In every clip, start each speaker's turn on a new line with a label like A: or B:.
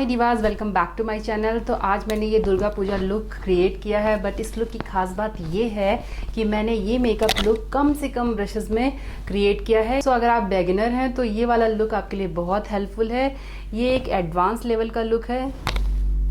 A: Divas, welcome back to my channel. तो आज मैंने ये दुर्गा पूजा लुक क्रिएट किया है, बट इस लुक की खास बात ये है कि मैंने ये मेकअप लुक कम से कम ब्रशेस में क्रिएट किया है। सो अगर आप बिगिनर हैं तो ये वाला लुक आपके लिए बहुत हेल्पफुल है। ये एक एडवांस लेवल का लुक है।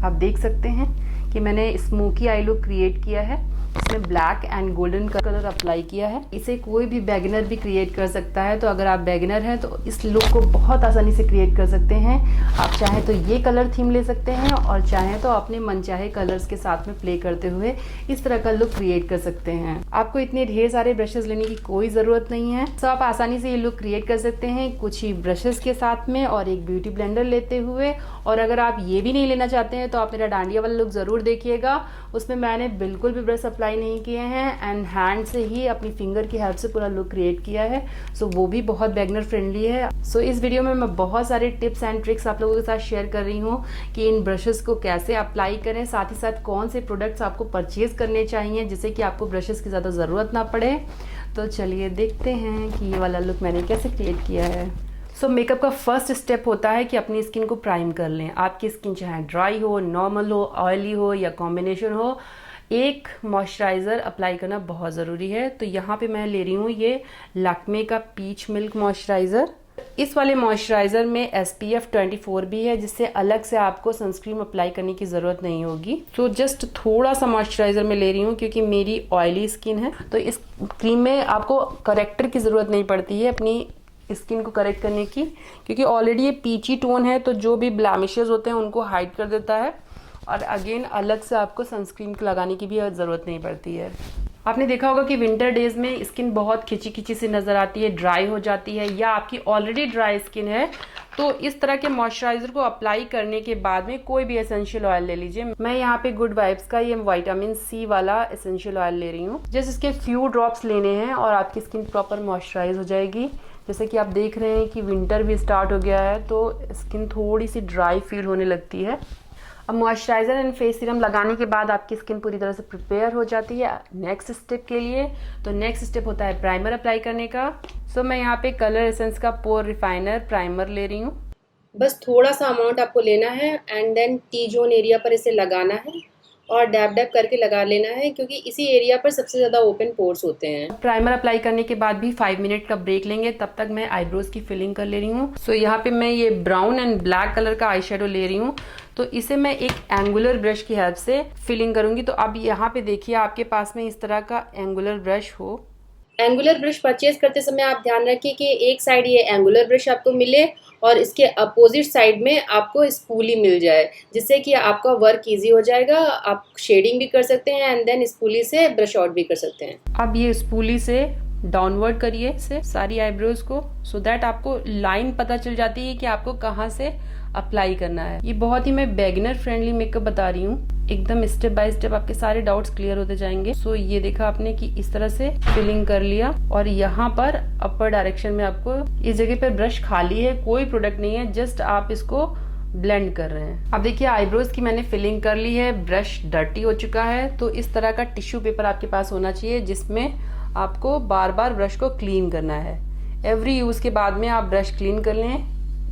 A: आप देख सकते हैं कि मैंने स्मोकी आई लुक क्रिएट किया है। इसमें black and golden colour apply किया है। इसे कोई भी बिगिनर भी क्रिएट कर सकता है। तो अगर आप बिगिनर हैं तो इस लुक को बहुत आसानी से क्रिएट कर सकते हैं। आप चाहें तो ये कलर थीम ले सकते हैं और चाहें तो अपने मनचाहे कलर्स के साथ में प्ले करते हुए इस तरह का लुक क्रिएट कर सकते हैं। आपको इतने ढेर सारे ब्रशेस लेने की कोई ज़रूरत नहीं है। तो आप आसानी से ये लुक क्रिएट कर सकते हैं कुछ ही ब्रशेस के साथ में और एक ब्यूटी ब्लेंडर लेते हुए। और अगर आप ये भी नहीं लेना चाहते हैं तो आप मेरा डांडिया वाला लुक ज़रूर देखिएगा। उसमें मैंने बिल्कुल भी ब्रश अप्लाई नहीं किए हैं एंड हैंड से ही अपनी फिंगर की हेल्प से पूरा लुक क्रिएट किया है। सो वो भी बहुत बिगिनर फ्रेंडली है। सो इस वीडियो में मैं बहुत सारे टिप्स एंड ट्रिक्स आप लोगों के साथ शेयर कर रही हूँ कि इन ब्रशेस को कैसे अप्लाई करें, साथ ही साथ कौन से प्रोडक्ट्स आपको परचेज करने चाहिए जिससे कि आपको ब्रशेस की ज़्यादा ज़रूरत ना पड़े। तो चलिए देखते हैं कि ये वाला लुक मैंने कैसे क्रिएट किया है। सो मेकअप का फर्स्ट स्टेप होता है कि अपनी स्किन को प्राइम कर लें। आपकी स्किन चाहे ड्राई हो, नॉर्मल हो, ऑयली हो या कॉम्बिनेशन हो, एक मॉइस्चराइज़र अप्लाई करना बहुत ज़रूरी है। तो यहाँ पे मैं ले रही हूँ ये लैक्मे का पीच मिल्क मॉइस्चराइज़र। इस वाले मॉइस्चराइज़र में SPF 24 भी है, जिससे अलग से आपको सनस्क्रीन अप्लाई करने की ज़रूरत नहीं होगी। तो जस्ट थोड़ा सा मॉइस्चराइज़र मैं ले रही हूँ क्योंकि मेरी ऑयली स्किन है। तो इस क्रीम में आपको करेक्टर की ज़रूरत नहीं पड़ती है अपनी स्किन को करेक्ट करने की, क्योंकि ऑलरेडी ये पीची टोन है तो जो भी ब्लैमिशेस होते हैं उनको हाइड कर देता है। और अगेन अलग से आपको सनस्क्रीन लगाने की भी ज़रूरत नहीं पड़ती है। आपने देखा होगा कि विंटर डेज में स्किन बहुत खिंची खिंची सी नज़र आती है, ड्राई हो जाती है, या आपकी ऑलरेडी ड्राई स्किन है तो इस तरह के मॉइस्चराइज़र को अप्लाई करने के बाद में कोई भी एसेंशियल ऑयल ले लीजिए। मैं यहाँ पे गुड वाइब्स का ये विटामिन C वाला एसेंशियल ऑयल ले रही हूँ। जस्ट इसके फ्यू ड्रॉप्स लेने हैं और आपकी स्किन प्रॉपर मॉइस्चराइज हो जाएगी। जैसे कि आप देख रहे हैं कि विंटर भी स्टार्ट हो गया है तो स्किन थोड़ी सी ड्राई फील होने लगती है। अब मॉइस्चराइज़र एंड फेस सीरम लगाने के बाद आपकी स्किन पूरी तरह से प्रिपेयर हो जाती है नेक्स्ट स्टेप के लिए। तो नेक्स्ट स्टेप होता है प्राइमर अप्लाई करने का। सो मैं यहाँ पे कलर एसेंस का पोर रिफाइनर प्राइमर ले रही हूँ। बस थोड़ा सा अमाउंट आपको लेना है and then T zone area पर इसे लगाना है और डैब डैब करके लगा लेना है, क्योंकि इसी एरिया पर सबसे ज़्यादा ओपन पोर्स होते हैं। प्राइमर अप्लाई करने के बाद भी 5 मिनट का ब्रेक लेंगे, तब तक मैं आईब्रोज की फिलिंग कर ले रही हूँ। सो यहाँ पे मैं ये ब्राउन एंड ब्लैक कलर का आई शेडो ले रही हूँ। तो इसे मैं एक एंगुलर ब्रश की हेल्प से फिलिंग करूँगी। तो अब यहाँ पे देखिए आपके पास में इस तरह का एंगुलर ब्रश हो। एंगुलर ब्रश परचेज करते समय आप ध्यान रखिए कि एक साइड ये एंगुलर ब्रश आपको मिले और इसके अपोजिट साइड में आपको स्पूली मिल जाए, जिससे कि आपका वर्क इजी हो जाएगा। आप शेडिंग भी कर सकते हैं एंड देन स्पूली से ब्रश आउट भी कर सकते हैं। अब ये स्पूली से डाउनवर्ड करिए से सारी आईब्रोज को, सो दैट आपको लाइन पता चल जाती है कि आपको कहाँ से अप्लाई करना है। ये बहुत ही मैं बिगिनर फ्रेंडली मेकअप बता रही हूँ, एकदम स्टेप बाय स्टेप आपके सारे डाउट्स क्लियर होते जाएंगे। सो ये देखा आपने कि इस तरह से फिलिंग कर लिया और यहाँ पर अपर डायरेक्शन में आपको इस जगह पर ब्रश खाली है, कोई प्रोडक्ट नहीं है, जस्ट आप इसको ब्लेंड कर रहे हैं। अब देखिए आईब्रोज की मैंने फिलिंग कर ली है, ब्रश डर्टी हो चुका है। तो इस तरह का टिश्यू पेपर आपके पास होना चाहिए जिसमें आपको बार बार ब्रश को क्लीन करना है। एवरी यूज के बाद में आप ब्रश क्लीन कर लें,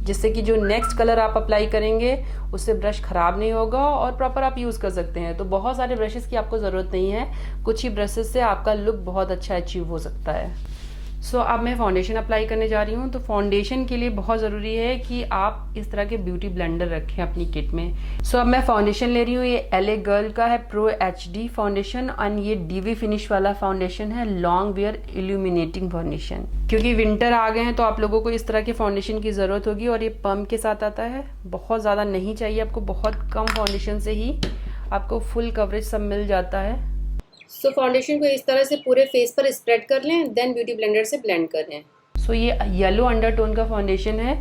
A: जिससे कि जो नेक्स्ट कलर आप अप्लाई करेंगे उससे ब्रश खराब नहीं होगा और प्रॉपर आप यूज़ कर सकते हैं। तो बहुत सारे ब्रशेस की आपको ज़रूरत नहीं है, कुछ ही ब्रशेस से आपका लुक बहुत अच्छा अचीव हो सकता है। सो अब मैं फाउंडेशन अप्लाई करने जा रही हूँ। तो फाउंडेशन के लिए बहुत ज़रूरी है कि आप इस तरह के ब्यूटी ब्लेंडर रखें अपनी किट में। सो अब मैं फाउंडेशन ले रही हूँ। ये LA गर्ल का है प्रो HD फाउंडेशन और ये DV फिनिश वाला फाउंडेशन है, लॉन्ग वेयर इल्यूमिनेटिंग फाउंडेशन। क्योंकि विंटर आ गए हैं तो आप लोगों को इस तरह के फाउंडेशन की ज़रूरत होगी और ये पम्प के साथ आता है। बहुत ज़्यादा नहीं चाहिए आपको, बहुत कम फाउंडेशन से ही आपको फुल कवरेज सब मिल जाता है। सो फाउंडेशन को इस तरह से पूरे फेस पर स्प्रेड कर लें, देन ब्यूटी ब्लेंडर से ब्लेंड कर लें। सो ये येलो अंडरटोन का फाउंडेशन है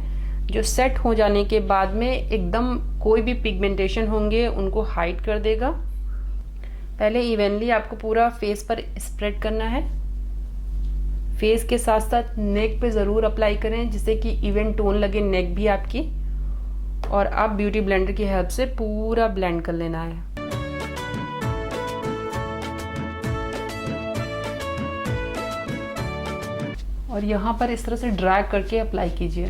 A: जो सेट हो जाने के बाद में एकदम कोई भी पिगमेंटेशन होंगे उनको हाइड कर देगा। पहले इवनली आपको पूरा फेस पर स्प्रेड करना है, फेस के साथ साथ नेक पे ज़रूर अप्लाई करें जिससे कि इवन टोन लगे नेक भी आपकी। और अब ब्यूटी ब्लेंडर की हेल्प से पूरा ब्लेंड कर लेना है। और यहाँ पर इस तरह से ड्रैग करके अप्लाई कीजिए,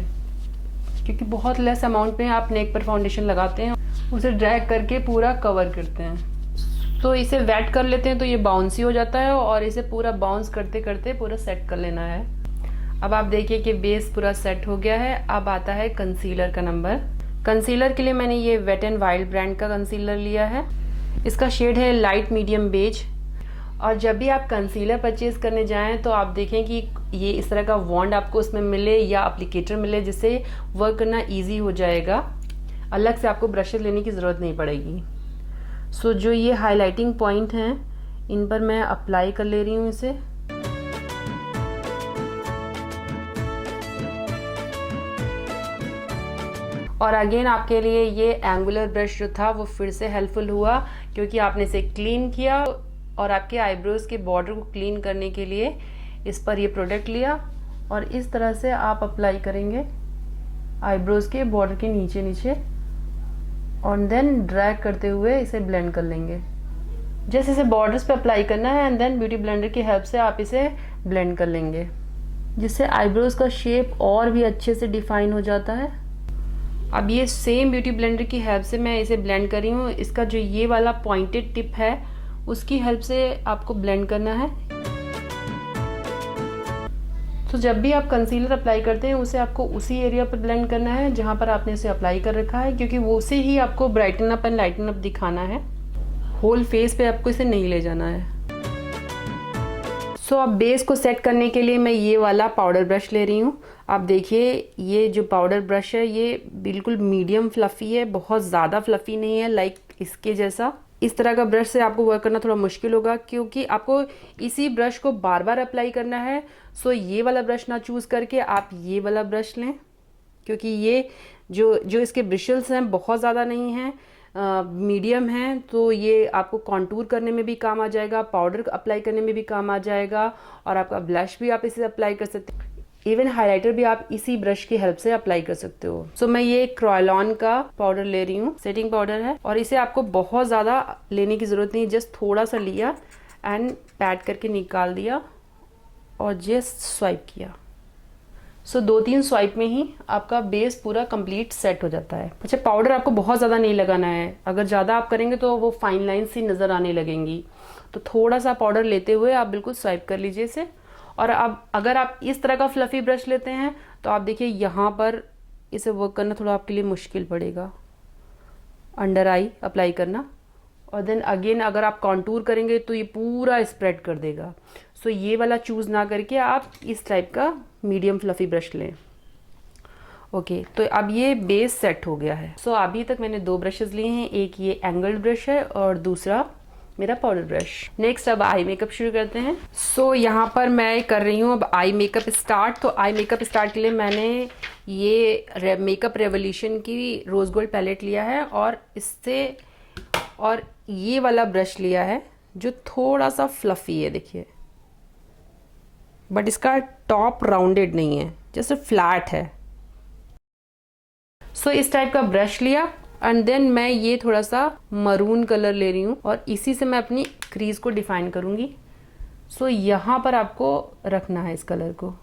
A: क्योंकि बहुत लेस अमाउंट में आप नेक पर फाउंडेशन लगाते हैं, उसे ड्रैग करके पूरा कवर करते हैं। तो इसे वेट कर लेते हैं तो ये बाउंसी हो जाता है, और इसे पूरा बाउंस करते करते पूरा सेट कर लेना है। अब आप देखिए कि बेस पूरा सेट हो गया है। अब आता है कंसीलर का नंबर। कंसीलर के लिए मैंने ये वेट एंड वाइल्ड ब्रांड का कंसीलर लिया है। इसका शेड है लाइट मीडियम बेज। और जब भी आप कंसीलर परचेज करने जाएं तो आप देखें कि ये इस तरह का वॉन्ड आपको उसमें मिले या एप्लीकेटर मिले, जिससे वर्क करना ईजी हो जाएगा। अलग से आपको ब्रशेज लेने की ज़रूरत नहीं पड़ेगी। सो जो ये हाइलाइटिंग पॉइंट हैं इन पर मैं अप्लाई कर ले रही हूँ इसे। और अगेन आपके लिए ये एंगुलर ब्रश जो था वो फिर से हेल्पफुल हुआ, क्योंकि आपने इसे क्लीन किया और आपके आईब्रोज के बॉर्डर को क्लीन करने के लिए इस पर ये प्रोडक्ट लिया, और इस तरह से आप अप्लाई करेंगे आईब्रोज के बॉर्डर के नीचे नीचे, और देन ड्रैग करते हुए इसे ब्लेंड कर लेंगे। जैसे इसे बॉर्डर्स पे अप्लाई करना है, एंड देन ब्यूटी ब्लेंडर की हेल्प से आप इसे ब्लेंड कर लेंगे, जिससे आईब्रोज का शेप और भी अच्छे से डिफाइन हो जाता है। अब ये सेम ब्यूटी ब्लेंडर की हेल्प से मैं इसे ब्लेंड कर रही हूँ। इसका जो ये वाला पॉइंटेड टिप है उसकी हेल्प से आपको ब्लेंड करना है। तो जब भी आप कंसीलर अप्लाई करते हैं उसे आपको उसी एरिया पर ब्लेंड करना है जहां पर आपने इसे अप्लाई कर रखा है, क्योंकि वो से ही आपको brighten up and lighten up दिखाना है। होल फेस पे आपको इसे नहीं ले जाना है। सो अब बेस को सेट करने के लिए मैं ये वाला पाउडर ब्रश ले रही हूँ। आप देखिए ये जो पाउडर ब्रश है ये बिल्कुल मीडियम फ्लफी है, बहुत ज़्यादा फ्लफी नहीं है लाइक इसके जैसा। इस तरह का ब्रश से आपको वर्क करना थोड़ा मुश्किल होगा, क्योंकि आपको इसी ब्रश को बार बार अप्लाई करना है। सो ये वाला ब्रश ना चूज़ करके आप ये वाला ब्रश लें, क्योंकि ये जो इसके ब्रिशल्स हैं बहुत ज़्यादा नहीं हैं, मीडियम हैं। तो ये आपको कॉन्टूर करने में भी काम आ जाएगा, पाउडर अप्लाई करने में भी काम आ जाएगा, और आपका ब्लश भी आप इसे अप्लाई कर सकते हैं। इवन हाइलाइटर भी आप इसी ब्रश की हेल्प से अप्लाई कर सकते हो। सो मैं ये क्रॉयलॉन का पाउडर ले रही हूँ, सेटिंग पाउडर है, और इसे आपको बहुत ज़्यादा लेने की ज़रूरत नहीं, जस्ट थोड़ा सा लिया एंड पैड करके निकाल दिया और जस्ट स्वाइप किया। सो 2-3 स्वाइप में ही आपका बेस पूरा कंप्लीट सेट हो जाता है। अच्छा, पाउडर आपको बहुत ज़्यादा नहीं लगाना है, अगर ज़्यादा आप करेंगे तो वो फाइन लाइन सी नज़र आने लगेंगी। तो थोड़ा सा पाउडर लेते हुए आप बिल्कुल स्वाइप कर लीजिए इसे। और अब अगर आप इस तरह का फ्लफी ब्रश लेते हैं तो आप देखिए यहाँ पर इसे वर्क करना थोड़ा आपके लिए मुश्किल पड़ेगा, अंडर आई अप्लाई करना। और देन अगेन अगर आप कॉन्टूर करेंगे तो ये पूरा स्प्रेड कर देगा। सो ये वाला चूज़ ना करके आप इस टाइप का मीडियम फ्लफी ब्रश लें। ओके, तो अब ये बेस सेट हो गया है। सो अभी तक मैंने 2 ब्रशेज लिए हैं, एक ये एंगल्ड ब्रश है और दूसरा मेरा पाउडर ब्रश। नेक्स्ट अब आई मेकअप शुरू करते हैं। सो यहाँ पर मैं कर रही हूँ अब आई मेकअप स्टार्ट। तो आई मेकअप स्टार्ट के लिए मैंने ये मेकअप रेवोल्यूशन की रोज गोल्ड पैलेट लिया है, और इससे और ये वाला ब्रश लिया है जो थोड़ा सा फ्लफी है, देखिए, बट इसका टॉप राउंडेड नहीं है, जैसे फ्लैट है। सो इस टाइप का ब्रश लिया एंड देन मैं ये थोड़ा सा मरून कलर ले रही हूँ और इसी से मैं अपनी क्रीज को डिफाइन करूँगी। सो यहाँ पर आपको रखना है इस कलर को,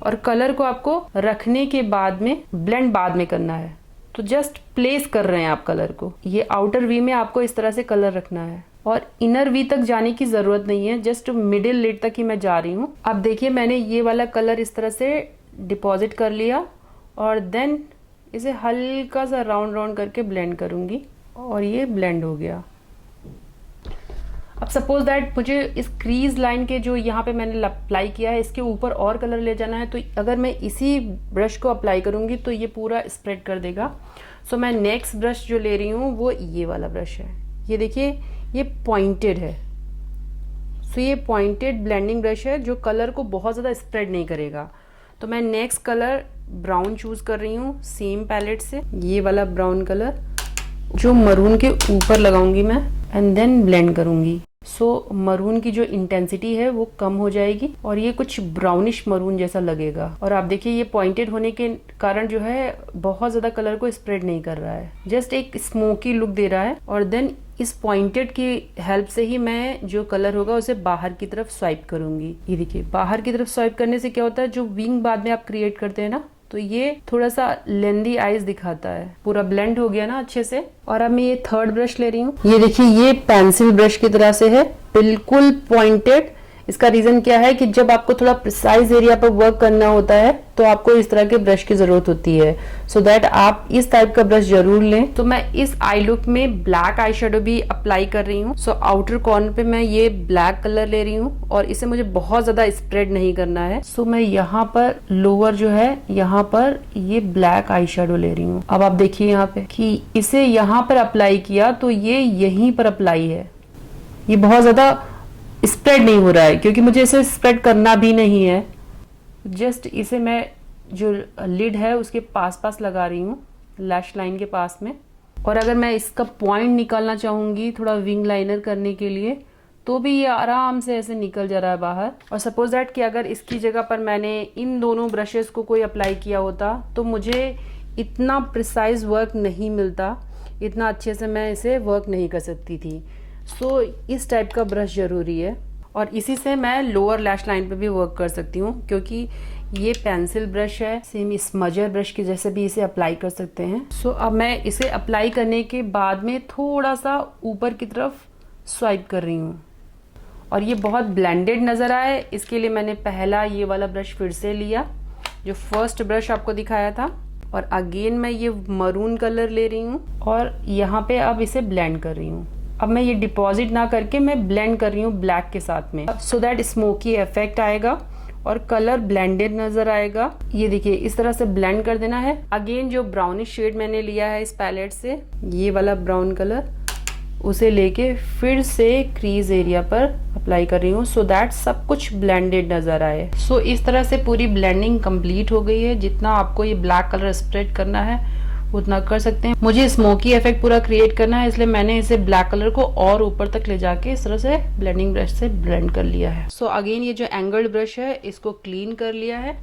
A: और कलर को आपको रखने के बाद में ब्लेंड बाद में करना है। तो जस्ट प्लेस कर रहे हैं आप कलर को, ये आउटर वी में आपको इस तरह से कलर रखना है, और इनर वी तक जाने की जरूरत नहीं है, जस्ट मिडिल लिड तक ही मैं जा रही हूँ। अब देखिए मैंने ये वाला कलर इस तरह से डिपॉजिट कर लिया, और देन इसे हल्का सा राउंड राउंड करके ब्लेंड करूंगी, और ये ब्लेंड हो गया। अब सपोज दैट मुझे इस क्रीज लाइन के जो यहाँ पे मैंने अप्लाई किया है इसके ऊपर और कलर ले जाना है, तो अगर मैं इसी ब्रश को अप्लाई करूंगी तो ये पूरा स्प्रेड कर देगा। सो मैं नेक्स्ट ब्रश जो ले रही हूँ वो ये वाला ब्रश है, ये देखिए ये पॉइंटेड है। सो ये पॉइंटेड ब्लेंडिंग ब्रश है जो कलर को बहुत ज़्यादा स्प्रेड नहीं करेगा। तो मैं नेक्स्ट कलर ब्राउन चूज कर रही हूँ सेम पैलेट से, ये वाला ब्राउन कलर जो मरून के ऊपर लगाऊंगी मैं, एंड देन ब्लेंड करूंगी। सो मरून की जो इंटेंसिटी है वो कम हो जाएगी और ये कुछ ब्राउनिश मरून जैसा लगेगा। और आप देखिए ये पॉइंटेड होने के कारण जो है बहुत ज्यादा कलर को स्प्रेड नहीं कर रहा है, जस्ट एक स्मोकी लुक दे रहा है। और देन इस पॉइंटेड की हेल्प से ही मैं जो कलर होगा उसे बाहर की तरफ स्वाइप करूंगी। ये देखिए बाहर की तरफ स्वाइप करने से क्या होता है, जो विंग बाद में आप क्रिएट करते हैं ना, तो ये थोड़ा सा लेंदी आईज दिखाता है। पूरा ब्लेंड हो गया ना अच्छे से। और अब मैं ये थर्ड ब्रश ले रही हूँ। ये देखिए ये पेंसिल ब्रश की तरह से है, बिल्कुल पॉइंटेड। इसका रीजन क्या है कि जब आपको थोड़ा प्रिसाइज एरिया पर वर्क करना होता है तो आपको इस तरह के ब्रश की जरूरत होती है, सो दैट आप इस टाइप का ब्रश जरूर लें। तो मैं इस आई लुक में ब्लैक आई शेडो भी अप्लाई कर रही हूँ। सो आउटर कॉर्नर पे मैं ये ब्लैक कलर ले रही हूँ और इसे मुझे बहुत ज्यादा स्प्रेड नहीं करना है। सो मैं यहाँ पर लोअर जो है यहाँ पर ये ब्लैक आई शेडो ले रही हूँ। अब आप देखिए यहाँ पे कि इसे यहाँ पर अप्लाई किया तो ये यहीं पर अप्लाई है, ये बहुत ज्यादा स्प्रेड नहीं हो रहा है क्योंकि मुझे इसे स्प्रेड करना भी नहीं है। जस्ट इसे मैं जो लिड है उसके पास लगा रही हूँ, लैश लाइन के पास में। और अगर मैं इसका पॉइंट निकालना चाहूंगी थोड़ा विंग लाइनर करने के लिए तो भी ये आराम से ऐसे निकल जा रहा है बाहर। और सपोज दैट कि अगर इसकी जगह पर मैंने इन दोनों ब्रशेस को कोई अप्लाई किया होता तो मुझे इतना प्रिसाइज वर्क नहीं मिलता, इतना अच्छे से मैं इसे वर्क नहीं कर सकती थी। सो इस टाइप का ब्रश जरूरी है और इसी से मैं लोअर लैश लाइन पे भी वर्क कर सकती हूँ क्योंकि ये पेंसिल ब्रश है, सेम स्मजर ब्रश की जैसे भी इसे अप्लाई कर सकते हैं। सो अब मैं इसे अप्लाई करने के बाद में थोड़ा सा ऊपर की तरफ स्वाइप कर रही हूँ और ये बहुत ब्लेंडेड नजर आए इसके लिए मैंने पहला ये वाला ब्रश फिर से लिया जो फर्स्ट ब्रश आपको दिखाया था और अगेन मैं ये मरून कलर ले रही हूँ और यहाँ पे अब इसे ब्लेंड कर रही हूँ। अब मैं ये डिपॉजिट ना करके मैं ब्लेंड कर रही हूँ ब्लैक के साथ में, सो दैट स्मोकी इफेक्ट आएगा और कलर ब्लेंडेड नजर आएगा। ये देखिए इस तरह से ब्लेंड कर देना है। अगेन जो ब्राउनिश शेड मैंने लिया है इस पैलेट से, ये वाला ब्राउन कलर, उसे लेके फिर से क्रीज एरिया पर अप्लाई कर रही हूँ सो दैट सब कुछ ब्लेंडेड नजर आए। सो इस तरह से पूरी ब्लेंडिंग कंप्लीट हो गई है। जितना आपको ये ब्लैक कलर स्प्रेड करना है उतना कर सकते हैं। मुझे स्मोकी इफेक्ट पूरा क्रिएट करना है इसलिए मैंने इसे ब्लैक कलर को और ऊपर तक ले जाके इस तरह से ब्लेंडिंग ब्रश से ब्लेंड कर लिया है। सो अगेन ये जो एंगल्ड ब्रश है इसको क्लीन कर लिया है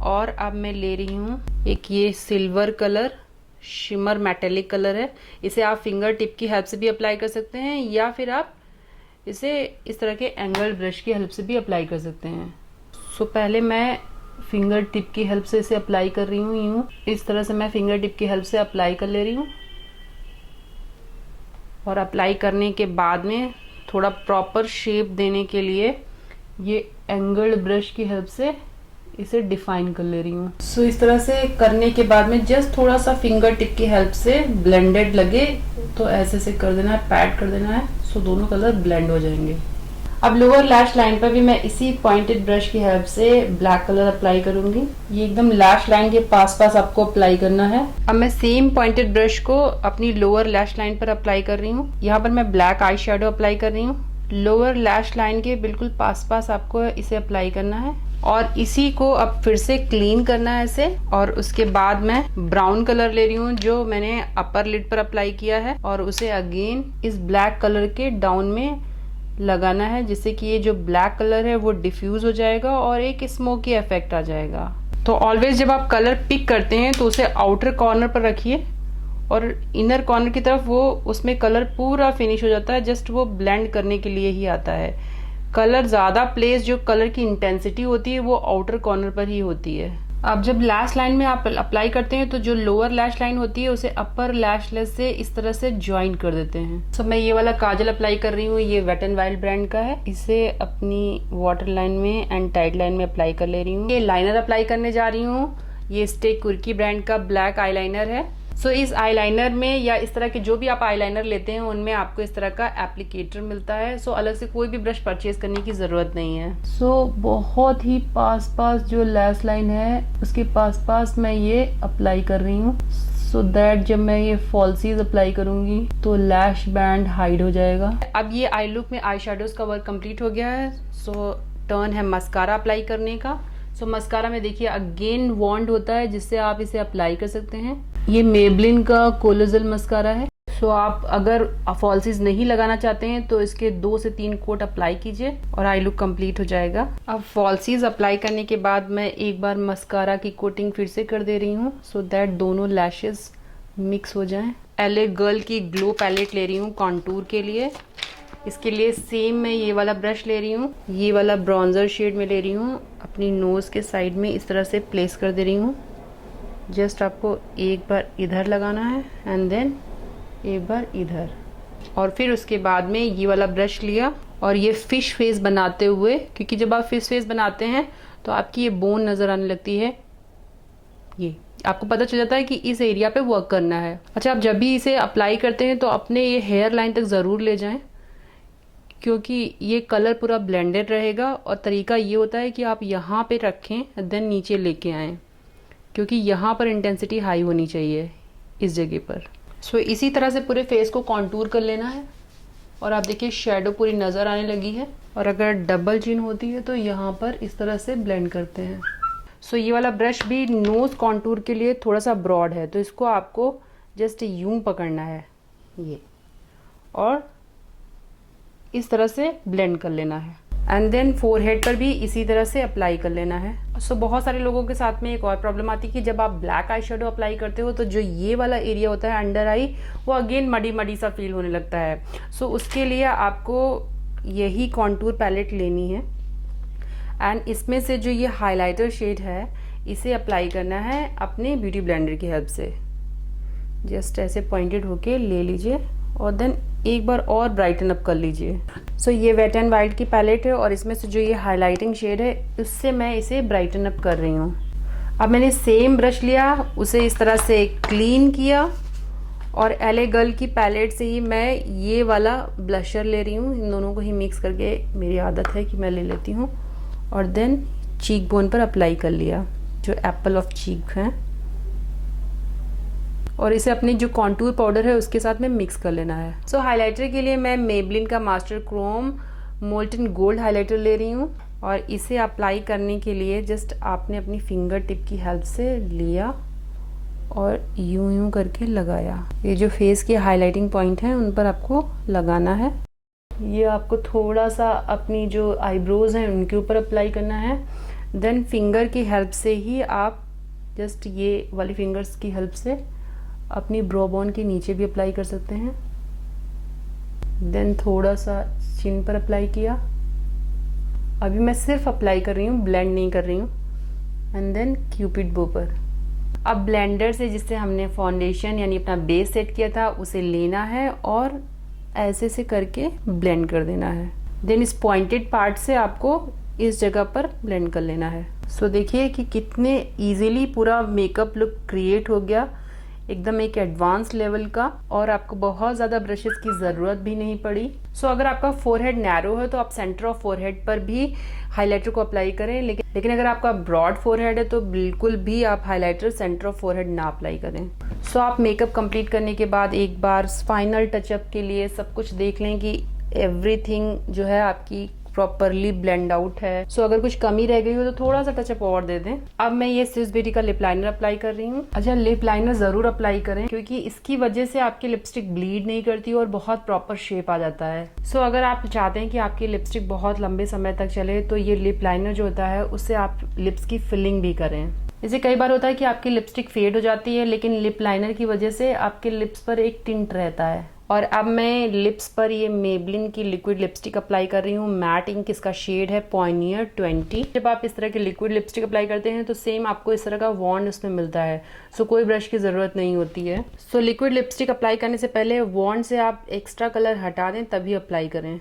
A: और अब मैं ले रही हूँ एक ये silver colour, shimmer metallic colour है। इसे आप फिंगर टिप की हेल्प से भी अप्लाई कर सकते हैं या फिर आप इसे इस तरह के एंगल्ड ब्रश की हेल्प से भी अप्लाई कर सकते हैं। सो पहले मैं फिंगर टिप की हेल्प से इसे अप्लाई कर रही हूँ, यूं इस तरह से मैं फिंगर टिप की हेल्प से अप्लाई कर ले रही हूँ और अप्लाई करने के बाद में थोड़ा प्रॉपर शेप देने के लिए ये एंगल्ड ब्रश की हेल्प से इसे डिफाइन कर ले रही हूँ। सो इस तरह से करने के बाद में जस्ट थोड़ा सा फिंगर टिप की हेल्प से ब्लेंडेड लगे तो ऐसे से कर देना है, पैड कर देना है, सो दोनों कलर ब्लेंड हो जाएंगे। अब लोअर लैश लाइन पर भी मैं इसी पॉइंटेड ब्रश की हेल्प से ब्लैक कलर अप्लाई करूंगी। ये एकदम लैश लाइन के पास आपको अप्लाई करना है। अब मैं सेम पॉइंटेड ब्रश को अपनी लोअर लैश लाइन पर अप्लाई कर रही हूँ। यहाँ पर मैं ब्लैक आई शेडो अप्लाई कर रही हूँ। लोअर लैश लाइन के बिल्कुल पास आपको इसे अप्लाई करना है और इसी को अब फिर से क्लीन करना है इसे। और उसके बाद मैं ब्राउन कलर ले रही हूँ जो मैंने अपर लिड पर अप्लाई किया है और उसे अगेन इस ब्लैक कलर के डाउन में लगाना है जिससे कि ये जो ब्लैक कलर है वो डिफ्यूज हो जाएगा और एक स्मोकी इफेक्ट आ जाएगा। तो ऑलवेज जब आप कलर पिक करते हैं तो उसे आउटर कॉर्नर पर रखिए और इनर कॉर्नर की तरफ वो उसमें कलर पूरा फिनिश हो जाता है, जस्ट वो ब्लेंड करने के लिए ही आता है। कलर ज्यादा प्लेस जो कलर की इंटेंसिटी होती है वो आउटर कॉर्नर पर ही होती है। अब जब लैश लाइन में आप अप्लाई करते हैं तो जो लोअर लैश लाइन होती है उसे अपर लैश लेस से इस तरह से ज्वाइन कर देते हैं। सो मैं ये वाला काजल अप्लाई कर रही हूँ, ये वेट एंड वाइल्ड ब्रांड का है। इसे अपनी वाटर लाइन में एंड टाइट लाइन में अप्लाई कर ले रही हूँ। ये लाइनर अप्लाई करने जा रही हूँ, ये स्टे कुर्की ब्रांड का ब्लैक आईलाइनर है। सो इस आईलाइनर में या इस तरह के जो भी आप आईलाइनर लेते हैं उनमें आपको इस तरह का एप्लीकेटर मिलता है। सो अलग से कोई भी ब्रश परचेज करने की जरूरत नहीं है। सो बहुत ही पास जो लैश लाइन है उसके पास मैं ये अप्लाई कर रही हूँ सो दैट जब मैं ये फॉल्सीज अप्लाई करूंगी तो लैश बैंड हाइड हो जाएगा। अब ये आई लुक में आई शेडोज का वर्क कंप्लीट हो गया है। सो टर्न है मस्कारा अप्लाई करने का। सो मस्कारा में देखिए अगेन वॉन्ड होता है जिससे आप इसे अप्लाई कर सकते हैं। ये मेबलिन का कोलोजल मस्कारा है। सो आप अगर फॉल्सीज नहीं लगाना चाहते हैं तो इसके 2 से 3 कोट अप्लाई कीजिए और आई लुक कंप्लीट हो जाएगा। अब फॉल्सीज अप्लाई करने के बाद मैं एक बार मस्कारा की कोटिंग फिर से कर दे रही हूँ सो दैट दोनों लैशेस मिक्स हो जाएं। LA गर्ल की ग्लो पैलेट ले रही हूँ कॉन्टूर के लिए। इसके लिए सेम मैं ये वाला ब्रश ले रही हूँ, ये वाला ब्रॉन्जर शेड में ले रही हूँ, अपनी नोज़ के साइड में इस तरह से प्लेस कर दे रही हूँ। जस्ट आपको एक बार इधर लगाना है एंड देन एक बार इधर, और फिर उसके बाद में ये वाला ब्रश लिया और ये फिश फेस बनाते हुए, क्योंकि जब आप फिश फेस बनाते हैं तो आपकी ये बोन नज़र आने लगती है, ये आपको पता चल जाता है कि इस एरिया पे वर्क करना है। अच्छा, आप जब भी इसे अप्लाई करते हैं तो अपने ये हेयर लाइन तक ज़रूर ले जाएं, क्योंकि ये कलर पूरा ब्लेंडेड रहेगा। और तरीका ये होता है कि आप यहाँ पे रखें देन नीचे लेके आएँ, क्योंकि यहाँ पर इंटेंसिटी हाई होनी चाहिए इस जगह पर। सो इसी तरह से पूरे फेस को कॉन्टूर कर लेना है। और आप देखिए शेडो पूरी नज़र आने लगी है। और अगर डबल चिन होती है तो यहाँ पर इस तरह से ब्लेंड करते हैं। सो ये वाला ब्रश भी नोज़ कॉन्टूर के लिए थोड़ा सा ब्रॉड है, तो इसको आपको जस्ट यूं पकड़ना है ये, और इस तरह से ब्लेंड कर लेना है। एंड देन फोरहेड पर भी इसी तरह से अप्लाई कर लेना है। सो बहुत सारे लोगों के साथ में एक और प्रॉब्लम आती है कि जब आप ब्लैक आई शेडो अप्लाई करते हो तो जो ये वाला एरिया होता है अंडर आई, वो अगेन मडी मडी सा फील होने लगता है। सो उसके लिए आपको यही कॉन्टूर पैलेट लेनी है एंड इसमें से जो ये हाइलाइटर शेड है इसे अप्लाई करना है अपने ब्यूटी ब्लेंडर की हेल्प से। जस्ट ऐसे पॉइंटेड होके ले लीजिए और देन एक बार और ब्राइटन अप कर लीजिए। सो ये वेट एंड वाइट की पैलेट है और इसमें से जो ये हाइलाइटिंग शेड है उससे मैं इसे ब्राइटन अप कर रही हूँ। अब मैंने सेम ब्रश लिया, उसे इस तरह से क्लीन किया और LA गर्ल की पैलेट से ही मैं ये वाला ब्लशर ले रही हूँ। इन दोनों को ही मिक्स करके मेरी आदत है कि मैं ले लेती हूँ और देन चीक बोन पर अप्लाई कर लिया, जो एप्पल ऑफ चीक है। और इसे अपनी जो कॉन्टूर पाउडर है उसके साथ में मिक्स कर लेना है। सो हाइलाइटर के लिए मैं मेबलिन का master Chrome molten gold highlighter ले रही हूँ और इसे अप्लाई करने के लिए जस्ट आपने अपनी फिंगर टिप की हेल्प से लिया और यूं यूं करके लगाया। ये जो फेस के हाइलाइटिंग पॉइंट हैं उन पर आपको लगाना है। ये आपको थोड़ा सा अपनी जो आईब्रोज हैं उनके ऊपर अप्लाई करना है। देन फिंगर की हेल्प से ही आप जस्ट ये वाली फिंगर्स की हेल्प से अपनी ब्रो बोन के नीचे भी अप्लाई कर सकते हैं। देन थोड़ा सा चिन पर अप्लाई किया। अभी मैं सिर्फ अप्लाई कर रही हूँ, ब्लेंड नहीं कर रही हूँ। एंड देन क्यूपिड बो पर अब ब्लेंडर से जिससे हमने फाउंडेशन यानी अपना बेस सेट किया था उसे लेना है और ऐसे से करके ब्लेंड कर देना है। देन इस पॉइंटेड पार्ट से आपको इस जगह पर ब्लेंड कर लेना है। सो देखिए कि कितने इजीली पूरा मेकअप लुक क्रिएट हो गया, एकदम एक एडवांस लेवल का, और आपको बहुत ज़्यादा ब्रशेस की ज़रूरत भी नहीं पड़ी। सो अगर आपका फोरहेड नैरो है तो आप सेंटर ऑफ फोरहेड पर भी हाइलाइटर को अप्लाई करें, लेकिन अगर आपका ब्रॉड फोरहेड है तो बिल्कुल भी आप हाइलाइटर सेंटर ऑफ फोरहेड ना अप्लाई करें। सो आप मेकअप कंप्लीट करने के बाद एक बार फाइनल टचअप के लिए सब कुछ देख लें कि एवरीथिंग जो है आपकी प्रॉपरली ब्लेंड आउट है। सो अगर कुछ कमी रह गई हो तो थोड़ा सा टचअप और दे दें। अब मैं ये स्विस ब्यूटी का लिप लाइनर अप्लाई कर रही हूँ। अच्छा, लिप लाइनर जरूर अप्लाई करें क्योंकि इसकी वजह से आपकी लिपस्टिक ब्लीड नहीं करती और बहुत प्रॉपर शेप आ जाता है। सो अगर आप चाहते हैं कि आपकी लिपस्टिक बहुत लंबे समय तक चले तो ये लिप लाइनर जो होता है उससे आप लिप्स की फिलिंग भी करें। इसे कई बार होता है कि आपकी लिपस्टिक फेड हो जाती है लेकिन लिप लाइनर की वजह से आपके लिप्स पर एक टिंट रहता है। और अब मैं लिप्स पर ये मेबलिन की लिक्विड लिपस्टिक अप्लाई कर रही हूँ। मैट इंक इसका शेड है पॉइनियर 20। जब आप इस तरह की लिक्विड लिपस्टिक अप्लाई करते हैं तो सेम आपको इस तरह का वॉन्ड उसमें मिलता है। सो कोई ब्रश की ज़रूरत नहीं होती है। सो लिक्विड लिपस्टिक अप्लाई करने से पहले वॉन्ड से आप एक्स्ट्रा कलर हटा दें तभी अप्लाई करें।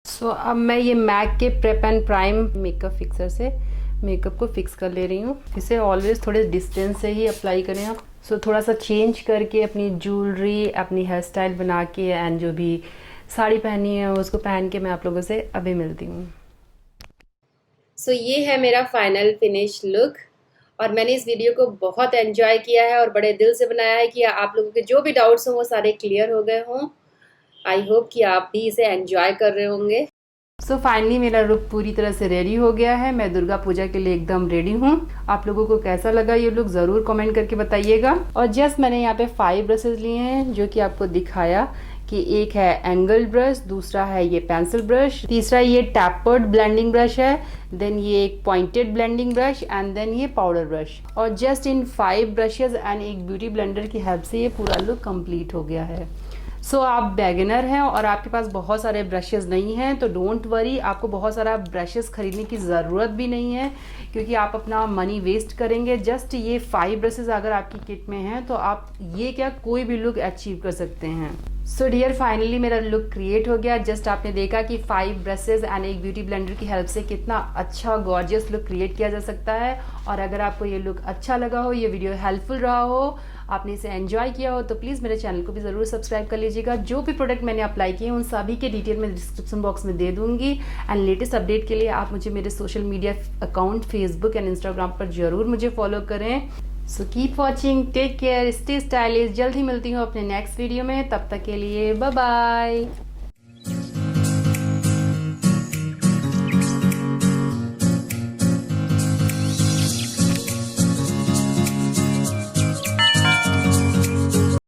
A: सो अब मैं ये मैक के prep and prime makeup fixer से मेकअप को फिक्स कर ले रही हूँ। इसे ऑलवेज थोड़े डिस्टेंस से ही अप्लाई करें आप। सो थोड़ा सा चेंज करके अपनी ज्वेलरी, अपनी हेयर स्टाइल बना के एंड जो भी साड़ी पहनी है उसको पहन के मैं आप लोगों से अभी मिलती हूँ।
B: सो ये है मेरा फाइनल फिनिश लुक और मैंने इस वीडियो को बहुत एंजॉय किया है और बड़े दिल से बनाया है कि आप लोगों के जो भी डाउट्स हों वो सारे क्लियर हो गए हों। आई होप कि आप भी इसे एंजॉय कर रहे होंगे।
A: सो फाइनली मेरा लुक पूरी तरह से रेडी हो गया है। मैं दुर्गा पूजा के लिए एकदम रेडी हूँ। आप लोगों को कैसा लगा ये लुक ज़रूर कमेंट करके बताइएगा। और जस्ट मैंने यहाँ पे 5 ब्रशेज लिए हैं जो कि आपको दिखाया कि एक है एंगल ब्रश, दूसरा है ये पेंसिल ब्रश, तीसरा ये टैपर्ड ब्लेंडिंग ब्रश है, देन ये एक pointed blending brush and then ये पाउडर ब्रश। और जस्ट इन 5 ब्रशेज एंड एक ब्यूटी ब्लेंडर की हेल्प से ये पूरा लुक कंप्लीट हो गया है। सो आप बिगिनर हैं और आपके पास बहुत सारे ब्रशेस नहीं हैं तो डोंट वरी, आपको बहुत सारा ब्रशेस खरीदने की ज़रूरत भी नहीं है क्योंकि आप अपना मनी वेस्ट करेंगे। जस्ट ये 5 ब्रशेस अगर आपकी किट में हैं तो आप ये क्या कोई भी लुक अचीव कर सकते हैं। सो डियर फाइनली मेरा लुक क्रिएट हो गया। जस्ट आपने देखा कि 5 ब्रशेज एंड एक ब्यूटी ब्लेंडर की हेल्प से कितना अच्छा गॉर्जियस लुक क्रिएट किया जा सकता है। और अगर आपको ये लुक अच्छा लगा हो, ये वीडियो हेल्पफुल रहा हो, आपने इसे एंजॉय किया हो तो प्लीज़ मेरे चैनल को भी ज़रूर सब्सक्राइब कर लीजिएगा। जो भी प्रोडक्ट मैंने अप्लाई किए उन सभी के डिटेल मैं डिस्क्रिप्शन बॉक्स में दे दूंगी। एंड लेटेस्ट अपडेट के लिए आप मुझे मेरे social media account Facebook and Instagram पर जरूर मुझे फॉलो करें। So keep watching, take care, stay stylish. जल्द ही मिलती हूँ अपने नेक्स्ट वीडियो में, तब तक के लिए बाय बाय।